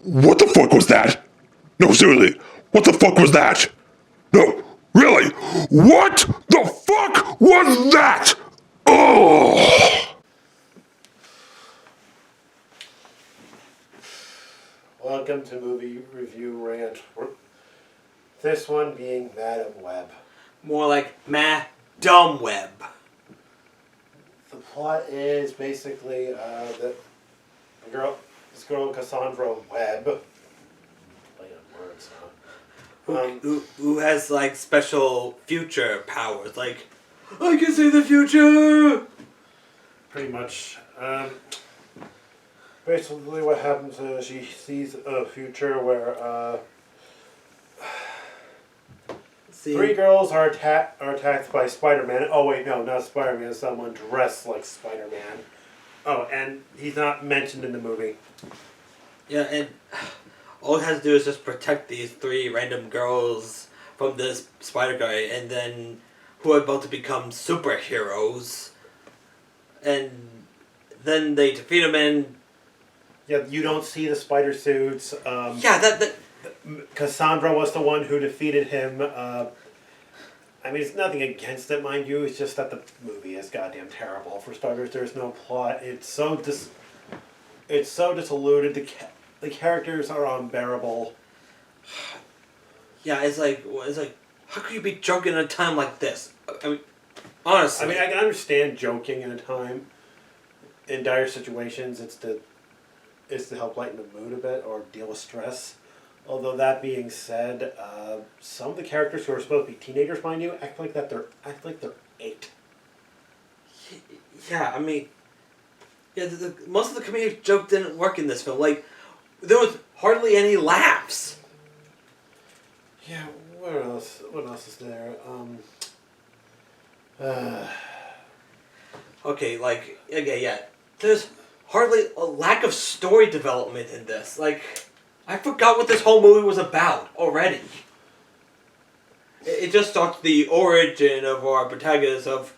What the fuck was that? No, seriously, what the fuck was that? No, really, what the fuck was that? Oh! Welcome to Movie Review Rant. This one being Madumb Web. More like Madumb Web. The plot is basically this girl Cassandra Webb. Play on words, huh? Who has like special future powers? Like, I can see the future. Pretty much. Basically, what happens is she sees a future where three girls are attacked by Spider-Man. Oh wait, no, not Spider-Man. Someone dressed like Spider-Man. Oh, and he's not mentioned in the movie. Yeah, and all he has to do is just protect these three random girls from this spider guy, and then who are about to become superheroes. And then they defeat him, and Yeah, you don't see the spider suits. that Cassandra was the one who defeated him. I mean, it's nothing against it, mind you. It's just that the movie is goddamn terrible. For starters, there's no plot. It's so disillusioned. The characters are unbearable. yeah, it's like how could you be joking at a time like this? I mean, honestly. I mean, I can understand joking in a time, in dire situations. It's to help lighten the mood a bit or deal with stress. Although that being said, some of the characters who are supposed to be teenagers, mind you, act like they're 8. Yeah, I mean, yeah, most of the comedic joke didn't work in this film. Like, there was hardly any laughs. Yeah, what else? What else is there? Okay, like, okay, yeah. There's hardly a lack of story development in this. Like, I forgot what this whole movie was about already. It just starts the origin of our protagonist of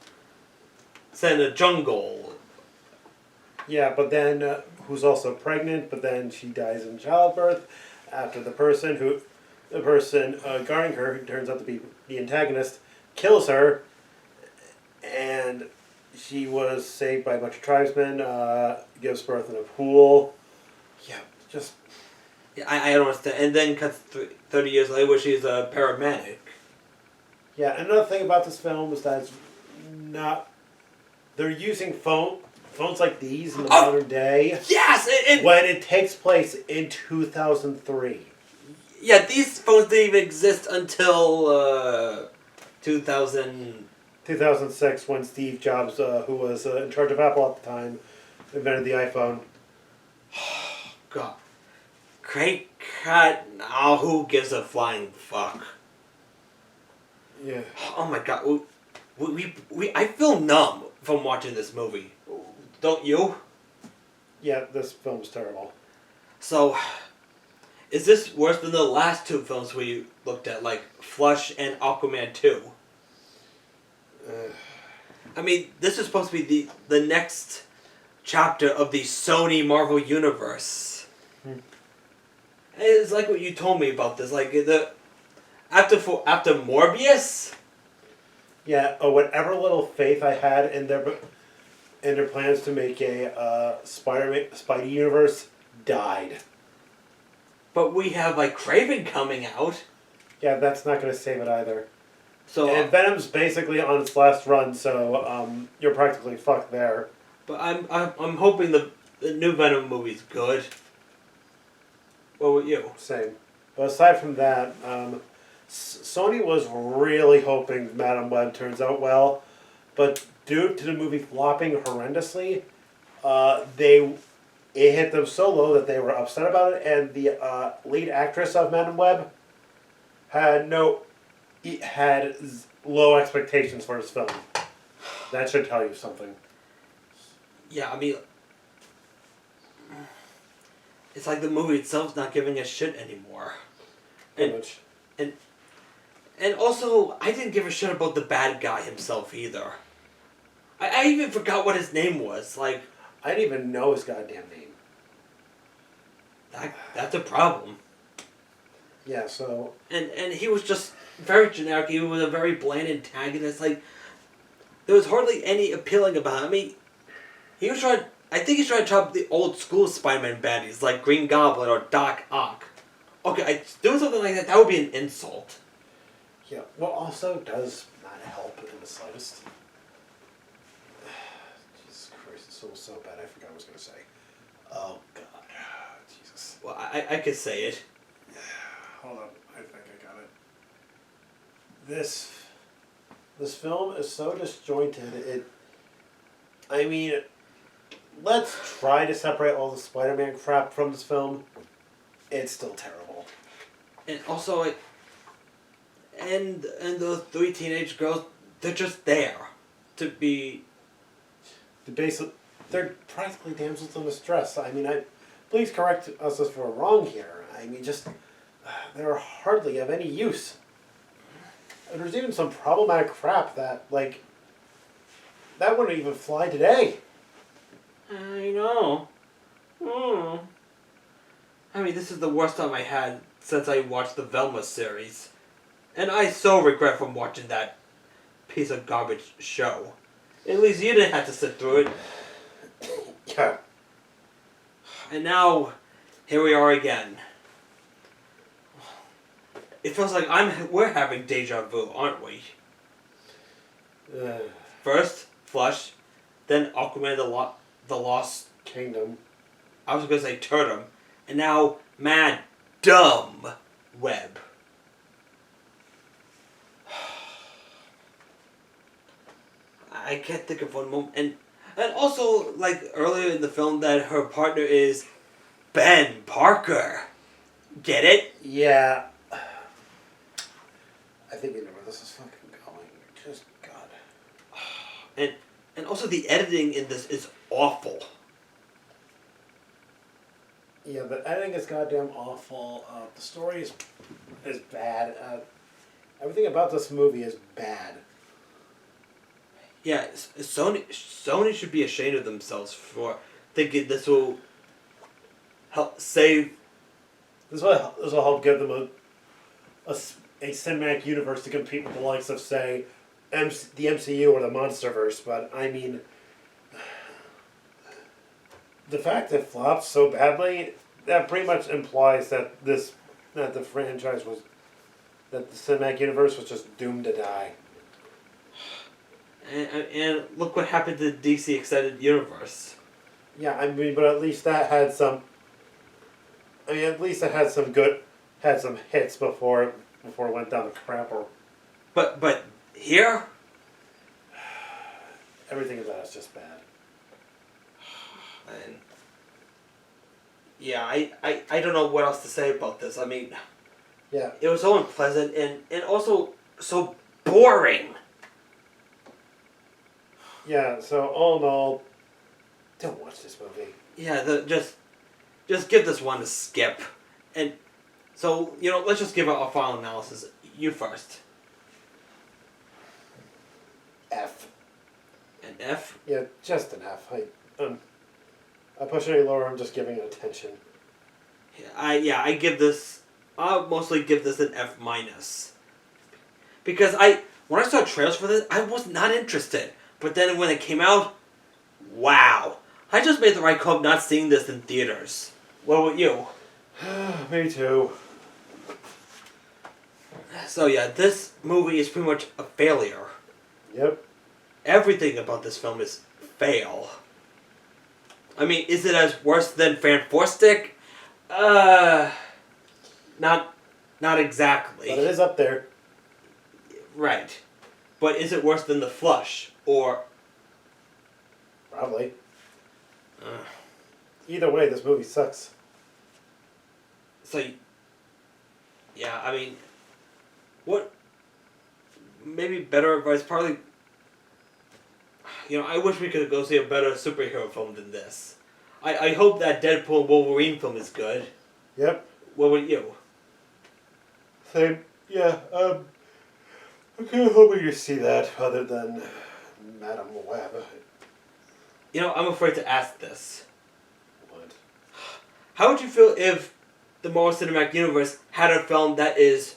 set in a jungle. Yeah, but then who's also pregnant? But then she dies in childbirth after the person guarding her, who turns out to be the antagonist, kills her, and she was saved by a bunch of tribesmen. Gives birth in a pool. Yeah, just. Yeah, I don't understand. And then cuts 30 years later where she's a paramedic. Yeah, another thing about this film is that it's not. They're using phones like these in the modern day. Yes! When it takes place in 2003. Yeah, these phones didn't even exist until 2006, when Steve Jobs, who was in charge of Apple at the time, invented the iPhone. God. Great cut. Now who gives a flying fuck? Yeah. Oh my god. I feel numb from watching this movie. Don't you? Yeah, this film's terrible. So, is this worse than the last two films we looked at, like Flush and Aquaman 2? I mean, this is supposed to be the next chapter of the Sony Marvel universe. It's like what you told me about this, like after Morbius. Yeah, whatever little faith I had in their plans to make a Spidey universe died. But we have like Craven coming out. Yeah, that's not going to save it either. So and Venom's basically on its last run, so you're practically fucked there. But I'm hoping the new Venom movie's good. What about you? Same. But aside from that, Sony was really hoping Madumb Web turns out well, but due to the movie flopping horrendously, it hit them so low that they were upset about it, and the lead actress of Madumb Web had low expectations for his film. That should tell you something. Yeah, I mean, it's like the movie itself's not giving a shit anymore. And also, I didn't give a shit about the bad guy himself either. I even forgot what his name was. Like, I didn't even know his goddamn name. That's a problem. Yeah, so And he was just very generic. He was a very bland antagonist. Like, there was hardly any appealing about him. I mean, he was trying. I think he's trying to chop the old school Spider-Man baddies like Green Goblin or Doc Ock. Okay, doing something like that would be an insult. yeah, what also does not help in the slightest. Jesus Christ, it's so bad. I forgot what I was gonna say. Oh God, Jesus. Well, I could say it. Hold on, I think I got it. This film is so disjointed. I mean, let's try to separate all the Spider-Man crap from this film. It's still terrible. And also, and those three teenage girls, they're just there to be. They're practically damsels in distress. I mean, please correct us if we're wrong here. I mean, they're hardly of any use. And there's even some problematic crap that wouldn't even fly today. I know. I mean, this is the worst time I had since I watched the Velma series. And I so regret from watching that piece of garbage show. At least you didn't have to sit through it. Yeah. And now, here we are again. It feels like we're having deja vu, aren't we? First, Flush, then Aquaman the Lost Kingdom. I was going to say Turtum, and now Madumb Web. I can't think of one moment. And also, like earlier in the film, that her partner is Ben Parker. Get it? Yeah. I think we know where this is fucking going. Just God. And also the editing in this is awful. Yeah, the editing is goddamn awful. The story is bad. Everything about this movie is bad. Yeah, Sony should be ashamed of themselves for thinking this will help save. This will help give them a cinematic universe to compete with the likes of, say, the MCU or the MonsterVerse. But I mean, the fact that it flopped so badly, that pretty much implies that the cinematic universe was just doomed to die. And look what happened to the DC Extended Universe. Yeah, I mean, but at least that had some. I mean, at least it had some hits before it went down the crapper. But here, everything about it's just bad. And yeah, I don't know what else to say about this. I mean, yeah, it was so unpleasant and also so boring. Yeah, so all in all, don't watch this movie. Yeah, just give this one a skip. And so, let's just give our final analysis. You first. F. An F? Yeah, just an F. I push any lower, I'm just giving it attention. I'll mostly give this an F minus. Because when I saw trailers for this, I was not interested. But then when it came out, wow. I just made the right call of not seeing this in theaters. What about you? Me too. So yeah, this movie is pretty much a failure. Yep. Everything about this film is fail. I mean, is it as worse than Fantastic? Not exactly. But it is up there. Right. But is it worse than The Flush? Or... Probably. Either way, this movie sucks. So, yeah, I mean, what... Maybe better advice, probably... I wish we could go see a better superhero film than this. I hope that Deadpool and Wolverine film is good. Yep. What would you? Same. Yeah, I'm kind of hoping you see that, other than Madumb Web. I'm afraid to ask this. What? How would you feel if the Marvel Cinematic Universe had a film that is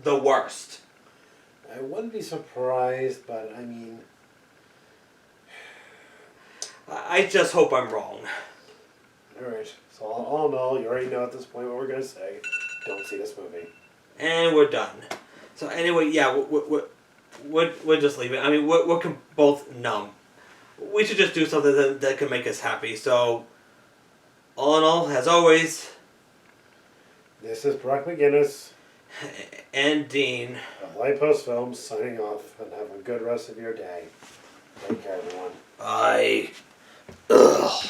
the worst? I wouldn't be surprised, but I mean... I just hope I'm wrong. Alright, so all in all, you already know at this point what we're going to say. Don't see this movie. And we're done. So anyway, yeah, we'll just leave it. I mean, we're both numb. We should just do something that can make us happy. So, all in all, as always... This is Brock McGinnis. And Dean. Of Lightpost Films signing off, and have a good rest of your day. Take care, everyone. Bye. Ugh.